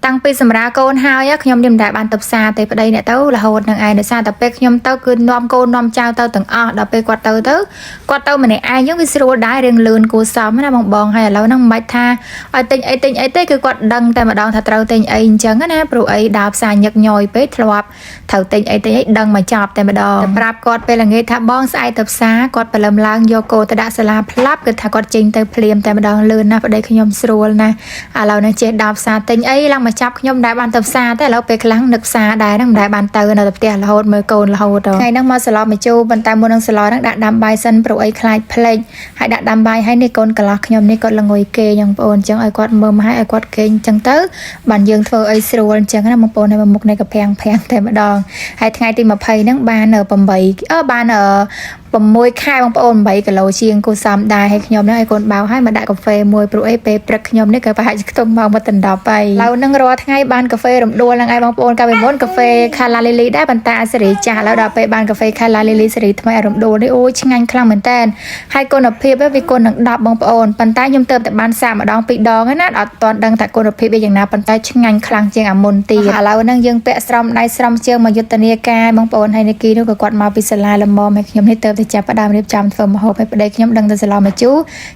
តាំងពីសម្រាប់កូនហើយខ្ញុំមិនដែលបានទៅផ្សារទេប្តីអ្នកទៅរហូតនឹងឯងដោយសារតែពេលខ្ញុំទៅគឺនាំកូននាំចៅទៅទាំងអស់ដល់ពេលគាត់ទៅម្នាក់ឯងយើងវាស្រួលដែររៀងលឿនគួរសមណាបងហើយឥឡូវហ្នឹងមិនបាច់ថាឲ្យទិញអីទេគឺគាត់ដឹងតែម្ដងថាត្រូវទិញអីអញ្ចឹងណាព្រោះអីដើរផ្សារញឹកញយពេកធ្លាប់ត្រូវទិញអីដឹងមកចប់តែម្ដងប្រាប់គាត់ពេលល្ងាចថាបងស្អែកទៅផ្សារគាត់ព្រលឹមឡើងយកកូនទៅដាក់សាលាផ្លាប់គឺថាគាត់ចេញទៅភ្លាមតែម្ដងលឿនណាស់ប្តីខ្ញុំស្រួលណាឥឡូវនេះចេះដើរផ្សារទិញអីឡើងមកចាប់ខ្ញុំដែរបានទៅផ្សារតែឥឡូវពេលខ្លាំងនឹកផ្សារដែរហ្នឹងមិនដែលបានទៅនៅតែផ្ទះរហូតមើលកូនរហូតថ្ងៃហ្នឹងមកសឡប់មកជូប៉ុន្តែមុននឹងសឡប់ហ្នឹងដាក់ដាំបាយសិនព្រោះអីខ្លាចភ្លេចហើយដាក់ដាំបាយហើយនេះកូនកន្លោះខ្ញុំនេះគាត់ល្ងុយគេចឹងបងប្អូនចឹងឲ្យគាត់មើលមកឲ្យគាត់គេចឹងទៅបានយើងធ្វើអីស្រួលចឹងណាបងប្អូនឲ្យមុខនេះក៏ប្រាំងតែម្ដងហើយថ្ងៃទី20ហ្នឹងបាន8បាន6ខែបងប្អូន8គីឡូជាងគូសំដែរឲ្យខ្ញុំហ្នឹងឲ្យកូនបៅឲ្យមកដាក់កាហ្វេមួយព្រោះអីពេលព្រឹកខ្ញុំនេះក៏ប្រហែលជាខ្ទង់មកមកដណ្ដប់ហើយឥឡូវហ្នឹងរាល់ថ្ងៃបានកាហ្វេរំដួលហ្នឹងឯងបងប្អូនកាលពីមុនកាហ្វេ Kala Lily ដែរប៉ុន្តែសេរីចាស់ឥឡូវដល់ពេលបានកាហ្វេ Kala Lily សេរីថ្មីរំដួលនេះអូយឆ្ងាញ់ខ្លាំងមែនតើហើយគុណភាពវាគុណនឹង10បងប្អូនប៉ុន្តែខ្ញុំទៅតែបានសាកម្ដង2ដងណាអត់ទាន់ដឹងថាគុណភាពវាយ៉ាងណាប៉ុន្តែឆ្ងាញ់ខ្លាំងជាងអាមុនទៀតឥឡូវហ្នឹងយើងពាក់ស្រោមដៃស្រោមជើងមកយុទ្ធនាការបងប្អូនហើយនីគីនោះក៏គាត់មកពីសាលាលំមឲ្យខ្ញុំនេះទៅចាប់ផ្ដើមរៀបចំធ្វើម្ហូបឲ្យប្តីខ្ញុំដឹងទៅសឡមកជូ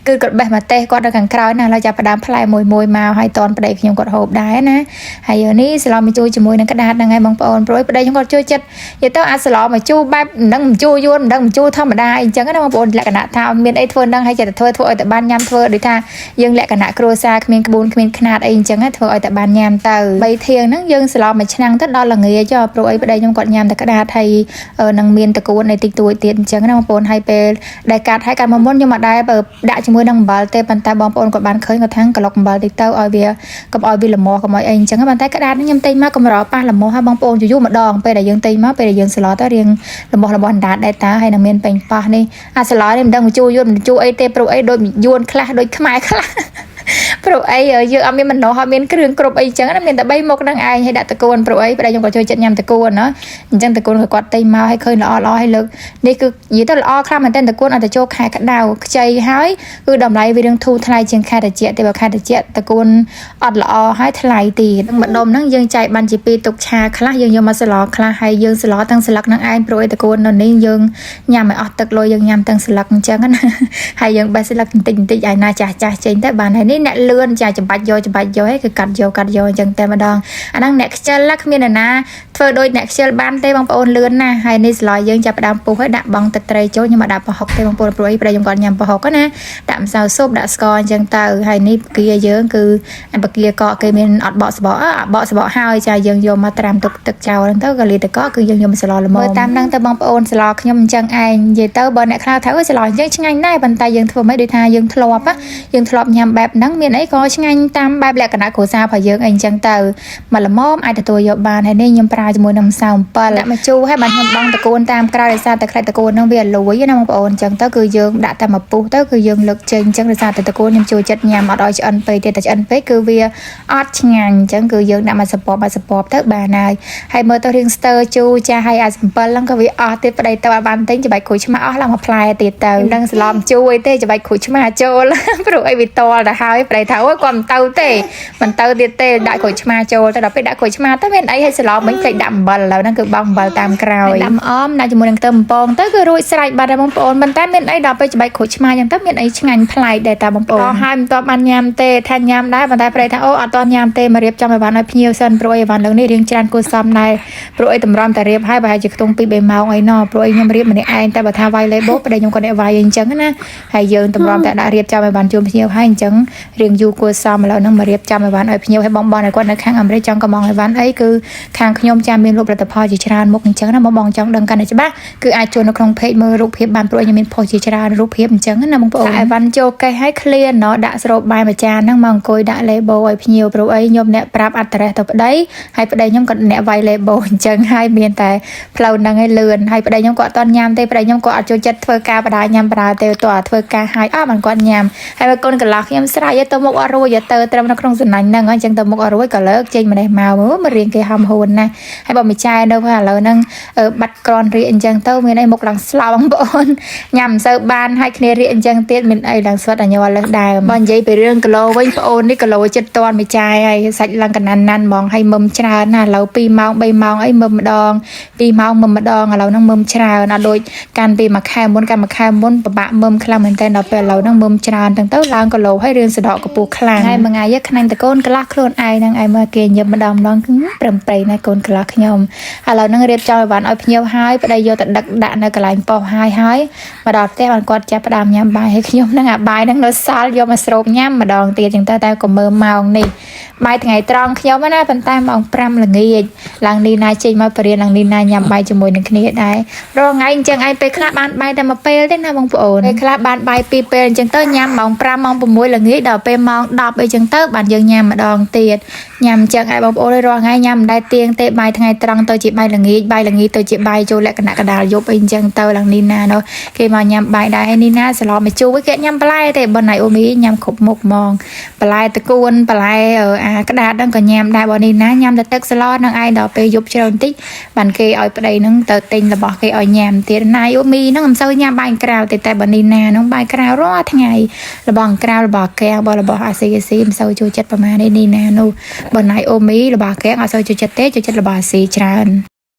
គឺគាត់បេះមកទេសគាត់នៅខាងក្រោយណាឡើយចាប់ផ្ដើមផ្លែមួយមកឲ្យតនប្តីខ្ញុំគាត់ហូបដែរណាហើយនេះសឡមកជូជាមួយនឹងក្តាតហ្នឹងឯងបងប្អូនព្រោះប្តីខ្ញុំគាត់ជួយចិត្តនិយាយទៅអាចសឡមកជូបែបមិនដឹងមកជូយួនមិនដឹងមកជូធម្មតាអីចឹងណាបងប្អូនលក្ខណៈថាមានអីធ្វើនឹងហើយចិត្តធ្វើឲ្យតែបានញ៉ាំធ្វើដូចថាយើងលក្ខណៈគ្រួសារគ្មានក្បួនគ្មានខ្នាតអីចឹងណាធ្វើឲ្យតែបានញ៉ាំទៅ3ធៀងហ្នឹងយើងសឡមកឆ្នាំងទៅដល់ល្ងាចចុះព្រោះអីប្តីខ្ញុំគាត់ញ៉ាំតែក្តាតហើយនឹងមានតកួនអីតិចតួចទៀតអញ្ចឹងណាបងប្អូនហើយពេលដែលកាត់ហើយកាត់មកមុនខ្ញុំអត់ដែរដាក់ជាមួយនឹងអំបិលទេប៉ុន្តែបងប្អូនគាត់បានឃើញគាត់ថាក្លុកអំបិលតិចទៅឲ្យវាកុំឲ្យវាល្មមកុំឲ្យអីអញ្ចឹងប៉ុន្តែក្តាតនេះខ្ញុំទិញមកកម្រប៉ះល្មហើយបងប្អូនយូរម្ដងពេលដែលយើងទិញមកពេលដែលយើងស្លទៅរៀងល្មរបស់អណ្ដាតដែរតាហើយនឹងមានពេញប៉ះនេះអាស្លនេះមិនដឹងមកជួយយួនមិនជួយអីទេព្រោះអីដូចយួនខ្លះដូចខ្មែរខ្លះព្រោះអីយើងអត់មានម្នាស់អត់មានគ្រឿងគ្រប់អីចឹងណាមានតែ3មុខហ្នឹងឯងឲ្យដាក់តកួនព្រោះអីប្តីខ្ញុំក៏ចូលចិត្តញ៉ាំតកួនណាអញ្ចឹងតកួនគាត់ទិញមកឲ្យឃើញល្អឲ្យលើកនេះគឺនិយាយទៅល្អខ្លាំងមែនទែនតកួនអត់ទៅចូលខែក្តៅខ្ចីហើយគឺតម្លៃវារឿងធូរថ្លៃជាងខែត្រជាក់ទេបើខែត្រជាក់តកួនអត់ល្អហើយថ្លៃទៀតម្ដុំហ្នឹងយើងចែកបានជា2ទុកឆាខ្លះយើងយកមកស្លខ្លះហើយយើងស្លទាំងស្លឹកហ្នឹងឯងព្រោះអីតកួននៅនេះយើងញ៉ាំឲ្យអស់ទឹកលុយយើងញ៉ាំទាំងស្លឹកអញ្ចឹងណាហើយយើងបេះស្លឹកបន្តិចឲ្យណាចាស់ចេញទៅបានហើយនេះអ្នកលឿនចាច្បាច់យកហើយគឺកាត់យកអញ្ចឹងតែម្ដងអាហ្នឹងអ្នកខ្ជិលគ្មានណាធ្វើដូចអ្នកខ្ជិលបានទេបងប្អូនលឿនណាហើយនេះស្លយើងចាប់ផ្ដើមពុះហើយដាក់បង់ទឹកត្រីចូលខ្ញុំមកដាក់ប្រហុកទេបងប្អូនព្រោះអីប្រហែលខ្ញុំគាត់ញ៉ាំប្រហុកណាដាក់ម្សៅស៊ុបដាក់ស្ករអញ្ចឹងទៅហើយនេះបកាយើងគឺបកាកកគេមានអត់បកសបកបកសបកហើយចាយើងយកមកត្រាំទឹកចោលហ្នឹងទៅក៏លាតកគឺយើងយកមកស្លល្មមតាមហ្នឹងទៅបងប្អូនស្លខ្ញុំអញ្ចឹងឯងនិយាយទៅបើអ្នកខ្លះថាស្លយើងឆ្ងាញ់ដែរប៉ុន្តែយើងធ្វើមិនដូចថាយើងធ្លាប់ញ៉ាំបែបហ្នឹងមានអីក៏ឆ្ងាញ់តាមបែបលក្ខណៈគ្រួសាររបស់យើងអីអញ្ចឹងទៅមកល្មមអាចទទួលយកបានហើយនេះខ្ញុំប្រើជាមួយនឹងម្សៅអំពិលដាក់មកជូរហើយបានខ្ញុំបង់តកួនតាមក្រៅដោយសារតែខ្លាច់តកួនហ្នឹងវាលួយណាបងប្អូនអញ្ចឹងទៅគឺយើងដាក់តែមកពុះទៅគឺយើងលើកចេញអញ្ចឹងដោយសារតែតកួនខ្ញុំចូលចិត្តញ៉ាំអត់ឲ្យឆ្អិនពេកទេតែឆ្អិនពេកគឺវាអត់ឆ្ងាញ់អញ្ចឹងគឺយើងដាក់មកសពបទៅបានហើយមើលទៅរៀងស្ទើជូរចាហើយអាអំពិលហ្នឹងក៏វាអស់ទៀតប្តីទៅបានទិញច្បាច់ក្រូចឆ្មាអស់ឡើងមួយផ្លែទៀតទៅដឹងស្លំជូរអីទេច្បាច់ក្រូចឆ្មាចូលព្រោះអីវាតល់ទៅហើយប្តីថាអូយគាត់មិនទៅទេមិនទៅទៀតទេដាក់ក្រូចឆ្មាចូលទៅដល់ពេលដាក់ក្រូចឆ្មាទៅមានអីឲ្យស្លមិញផ្លេចដាក់អំបិលឥឡូវហ្នឹងគឺបង់អំបិលតាមក្រោយដាក់អមដាក់ជាមួយនឹងខ្ទឹមបំពងទៅគឺរួចស្រេចបាត់ហើយបងប្អូនប៉ុន្តែមានអីដល់ពេលច្បាច់ក្រូចឆ្មាអញ្ចឹងទៅមានអីឆ្ងាញ់ប្លែកដែរតាបងប្អូនក៏ហើយមិនទាន់បានញ៉ាំទេថាញ៉ាំដែរប៉ុន្តែប្តីថាអូអត់ទាន់ញ៉ាំទេមករៀបចំឲ្យបានឲ្យភ្ញៀវសិនព្រោះអីបានលើកនេះរៀងច្រើនគួរសមដែរព្រោះអីតម្រាំតែរៀបហើយប្រហែលជាខ្ទង់2-3ម៉ោងអីណោះព្រោះអីខ្ញុំរៀបម្នាក់ឯងតែបើថាវាយលេបូប្តីខ្ញុំក៏អ្នកវាយអញ្ចឹងណាហើយយើងតម្រាំតែដាក់រៀបចំឲ្យបានជូនភ្ញៀវហើយអញ្ចឹងរៀងយូរគួរសមឥឡូវហ្នឹងមករៀបចំឲ្យបានឲ្យភ្ញៀវឲ្យបងឲ្យគាត់នៅខាងអាមេរិកចង់កំងឲ្យបានអីគឺខាងខ្ញុំចាមានលក់ផលិតផលជាច្រើនមុខអញ្ចឹងណាបងចង់ដឹងកាន់តែច្បាស់គឺអាចចូលនៅក្នុង page មើលរូបភាពបានព្រោះខ្ញុំមាន post ជាច្រើនរូបភាពអញ្ចឹងណាបងប្អូនអីវ៉ាន់ចូលកេះឲ្យ clear ណោះដាក់ស្រូបបាយមួយចានហ្នឹងមកអង្គុយដាក់ label ឲ្យភ្ញៀវព្រោះអីខ្ញុំអ្នកប្រាប់ address ទៅប្តីហើយប្តីខ្ញុំក៏អ្នកវាយ label អញ្ចឹងហើយមានតែផ្លូវហ្នឹងឲ្យលឿនហើយប្តីខ្ញុំក៏អត់តន់ញ៉ាំទេប្តីខ្ញុំក៏អត់ចូលចិត្តធ្វើការបដាញ៉ាំបដាទេតោះធ្វើការហើយអត់បានគាត់ញ៉ាំហើយបើកូនកន្លះខ្ញុំស្រែកទៅមុខអត់រួចទៅត្រឹមនៅក្នុងសំណាញ់ហ្នឹងអញ្ចឹងទៅមុខអត់រួចក៏លើកចេញម្នេះមករៀងគេហំហួនណា ហើយបើមិនចាយនៅឥឡូវហ្នឹងបាត់ក្រនរៀកអញ្ចឹងទៅមានអីមុខឡើងស្លោបងប្អូនញ៉ាំមិនសូវបានហើយគ្នារៀកអញ្ចឹងទៀតមានអីឡើងស្វិតអញយល់លើសដែរបើនិយាយពីរឿងគីឡូវិញប្អូននេះគីឡូចិត្តតន់មិនចាយហើយសាច់ឡើងកណាន់ណាន់ហ្មងហើយមុំច្រើនណាឥឡូវ2ម៉ោង3ម៉ោងអីមុំម្ដង2ម៉ោងមុំម្ដងឥឡូវហ្នឹងមុំច្រើនណាស់ដូចកាន់ពីមួយខែមុនកាន់មួយខែមុនពិបាកមុំខ្លាំងមែនតើដល់ពេលឥឡូវហ្នឹងមុំច្រើនទាំងទៅឡើងគីឡូហើយរឿងសដកកពស់ខ្លាំងហើយមួយថ្ងៃខ្នាញ់តកូនកន្លះខ្លួនឯងហ្នឹងឯងមើលគេញឹមម្ដងប្រំប្រៃណាកូនកន្លះខ្ញុំឥឡូវហ្នឹងរៀបចំឲ្យបានឲ្យភ្ញៀវហើយប្តីយកទៅដឹកដាក់នៅកន្លែងប៉ុស្តិ៍ហើយមកដល់ផ្ទះបានគាត់ចាប់ផ្ដើមញ៉ាំបាយឲ្យខ្ញុំហ្នឹងអាបាយហ្នឹងនៅសល់យកមកស្រូបញ៉ាំម្ដងទៀតចឹងទៅតែក៏មើលម៉ោងនេះបាយថ្ងៃត្រង់ខ្ញុំណាប៉ុន្តែម៉ោង5ល្ងាចឡើងនីណាចេញមកបរិញ្ញាឡើងនីណាញ៉ាំបាយជាមួយនឹងគ្នាដែររាល់ថ្ងៃអញ្ចឹងឯងពេលខ្លះបានបាយតែមួយពេលទេណាបងប្អូនពេលខ្លះបានបាយពីរពេលអញ្ចឹងទៅញ៉ាំម៉ោង5ម៉ោង6ល្ងាចដល់ពេលម៉ោង10អីចឹងទៅបានយើងញ៉ាំម្ដងទៀតញ៉ាំអញ្ចឹងឯងបងប្អូនរាល់ថ្ងៃញ៉ាំមិនដែលទៀងទេបាយថ្ងៃត្រង់ទៅជាបាយល្ងាចទៅជាបាយចូលលក្ខណៈកដាលយប់អីអញ្ចឹងទៅឡើងនីណានោះគេមកញ៉ាំបាយដែរហើយនីណាសឡប់មកជួគេញ៉ាំបន្លែទេប៉ុន្តែអូមីញ៉ាំគ្រប់មុខហ្មងបន្លែតកួនបន្លែអាក្តាតហ្នឹងក៏ញ៉ាំដែរបើនីណាញ៉ាំតែទឹកសឡហ្នឹងឯងដល់ពេលយប់ជ្រៅបន្តិចបានគេឲ្យប្តីហ្នឹងទៅទិញរបស់គេឲ្យញ៉ាំទៀតណាយអូមីហ្នឹងមិនសូវញ៉ាំបាយក្រៅទេតែបើនីណាហ្នឹងបាយក្រៅរាល់ថ្ងៃរបស់ក្រៅរបស់កែងរបស់អាស៊ីមិនសូវចូលចិត្តប្រហែលនេះនីណានោះបើណៃអូមីរបស់កែងអត់សូវចូលចិត្តទេចូលចិត្តរបស់អាស៊ីច្រើន